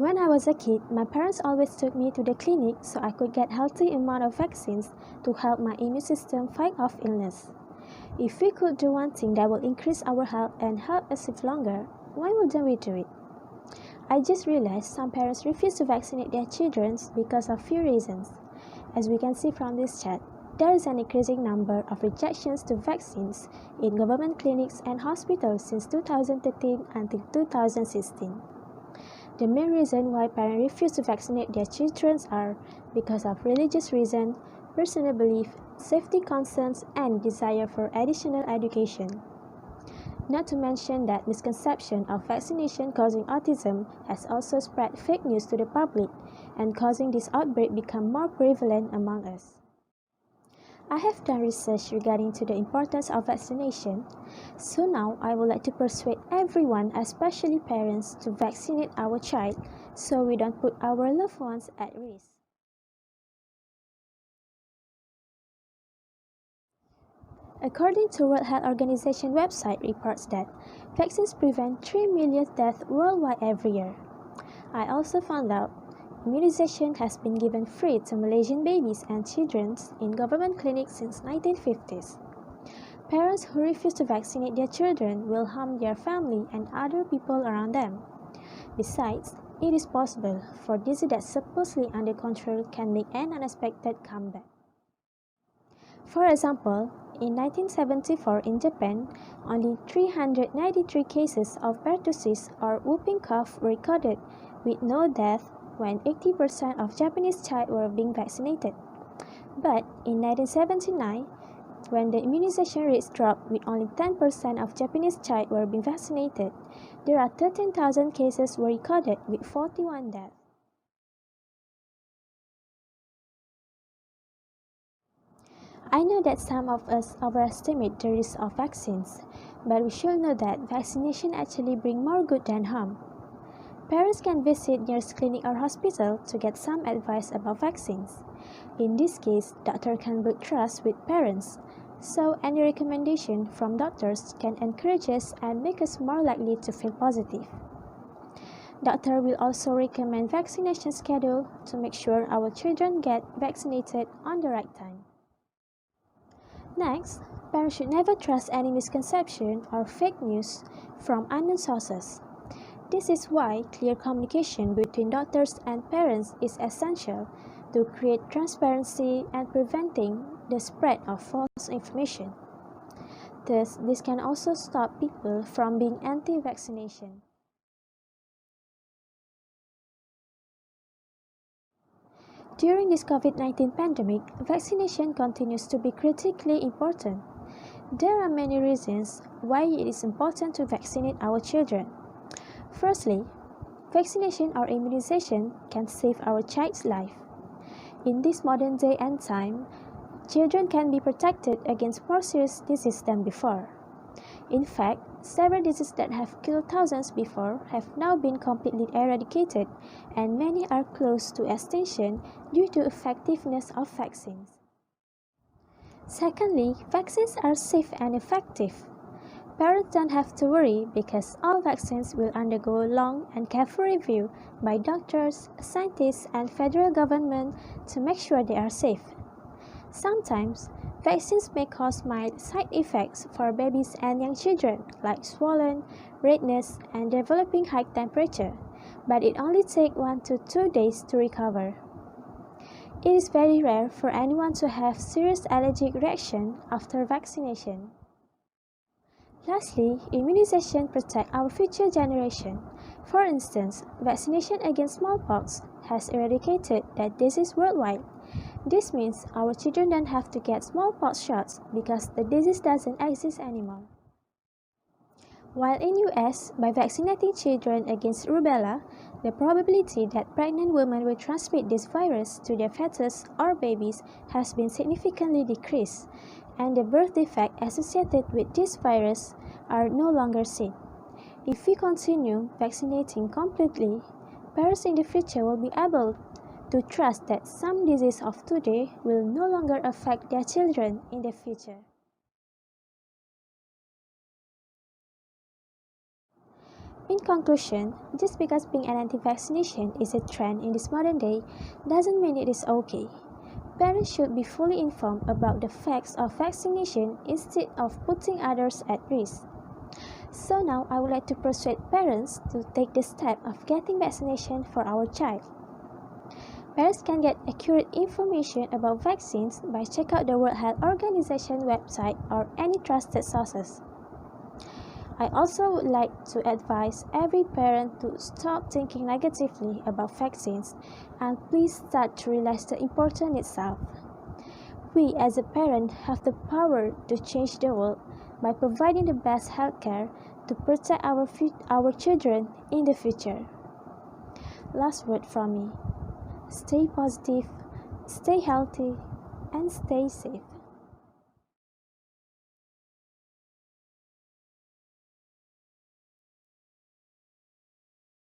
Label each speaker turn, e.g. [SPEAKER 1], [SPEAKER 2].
[SPEAKER 1] When I was a kid, my parents always took me to the clinic so I could get healthy amount of vaccines to help my immune system fight off illness. If we could do one thing that will increase our health and help us live longer, why wouldn't we do it? I just realized some parents refuse to vaccinate their children because of few reasons. As we can see from this chat, there is an increasing number of rejections to vaccines in government clinics and hospitals since 2013 until 2016. The main reason why parents refuse to vaccinate their children are because of religious reasons, personal belief, safety concerns, and desire for additional education. Not to mention that misconception of vaccination causing autism has also spread fake news to the public and causing this outbreak become more prevalent among us. I have done research regarding to the importance of vaccination, so now I would like to persuade everyone, especially parents, to vaccinate our child so we don't put our loved ones at risk. According to World Health Organization website reports that vaccines prevent 3 million deaths worldwide every year. I also found out immunization has been given free to Malaysian babies and children in government clinics since 1950s. Parents who refuse to vaccinate their children will harm their family and other people around them. Besides, it is possible for disease that's supposedly under control can make an unexpected comeback. For example, in 1974 in Japan, only 393 cases of pertussis or whooping cough were recorded with no death when 80% of Japanese children were being vaccinated. But in 1979, when the immunization rates dropped with only 10% of Japanese children were being vaccinated, there are 13,000 cases were recorded with 41 deaths. I know that some of us overestimate the risk of vaccines, but we should know that vaccination actually brings more good than harm. Parents can visit nearest clinic or hospital to get some advice about vaccines. In this case, doctor can build trust with parents, so any recommendation from doctors can encourage us and make us more likely to feel positive. Doctor will also recommend vaccination schedule to make sure our children get vaccinated on the right time. Next, parents should never trust any misconception or fake news from unknown sources. This is why clear communication between doctors and parents is essential to create transparency and preventing the spread of false information. Thus, this can also stop people from being anti-vaccination. During this COVID-19 pandemic, vaccination continues to be critically important. There are many reasons why it is important to vaccinate our children. Firstly, vaccination or immunization can save our child's life. In this modern day and time, children can be protected against more serious diseases than before. In fact, several diseases that have killed thousands before have now been completely eradicated, and many are close to extinction due to effectiveness of vaccines. Secondly, vaccines are safe and effective. Parents don't have to worry because all vaccines will undergo long and careful review by doctors, scientists, and federal government to make sure they are safe. Sometimes, vaccines may cause mild side effects for babies and young children like swollen, redness, and developing high temperature, but it only takes 1 to 2 days to recover. It is very rare for anyone to have serious allergic reaction after vaccination. Lastly, immunization protects our future generation. For instance, vaccination against smallpox has eradicated that disease worldwide. This means our children don't have to get smallpox shots because the disease doesn't exist anymore. While in US, by vaccinating children against rubella, the probability that pregnant women will transmit this virus to their fetus or babies has been significantly decreased, and the birth defects associated with this virus are no longer seen. If we continue vaccinating completely, parents in the future will be able to trust that some disease of today will no longer affect their children in the future. In conclusion, just because being anti-vaccination is a trend in this modern day doesn't mean it is okay. Parents should be fully informed about the facts of vaccination instead of putting others at risk. So now I would like to persuade parents to take the step of getting vaccination for our child. Parents can get accurate information about vaccines by checking out the World Health Organization website or any trusted sources. I also would like to advise every parent to stop thinking negatively about vaccines and please start to realize the importance itself. We as a parent have the power to change the world by providing the best healthcare to protect our children in the future. Last word from me. Stay positive, stay healthy, and stay safe.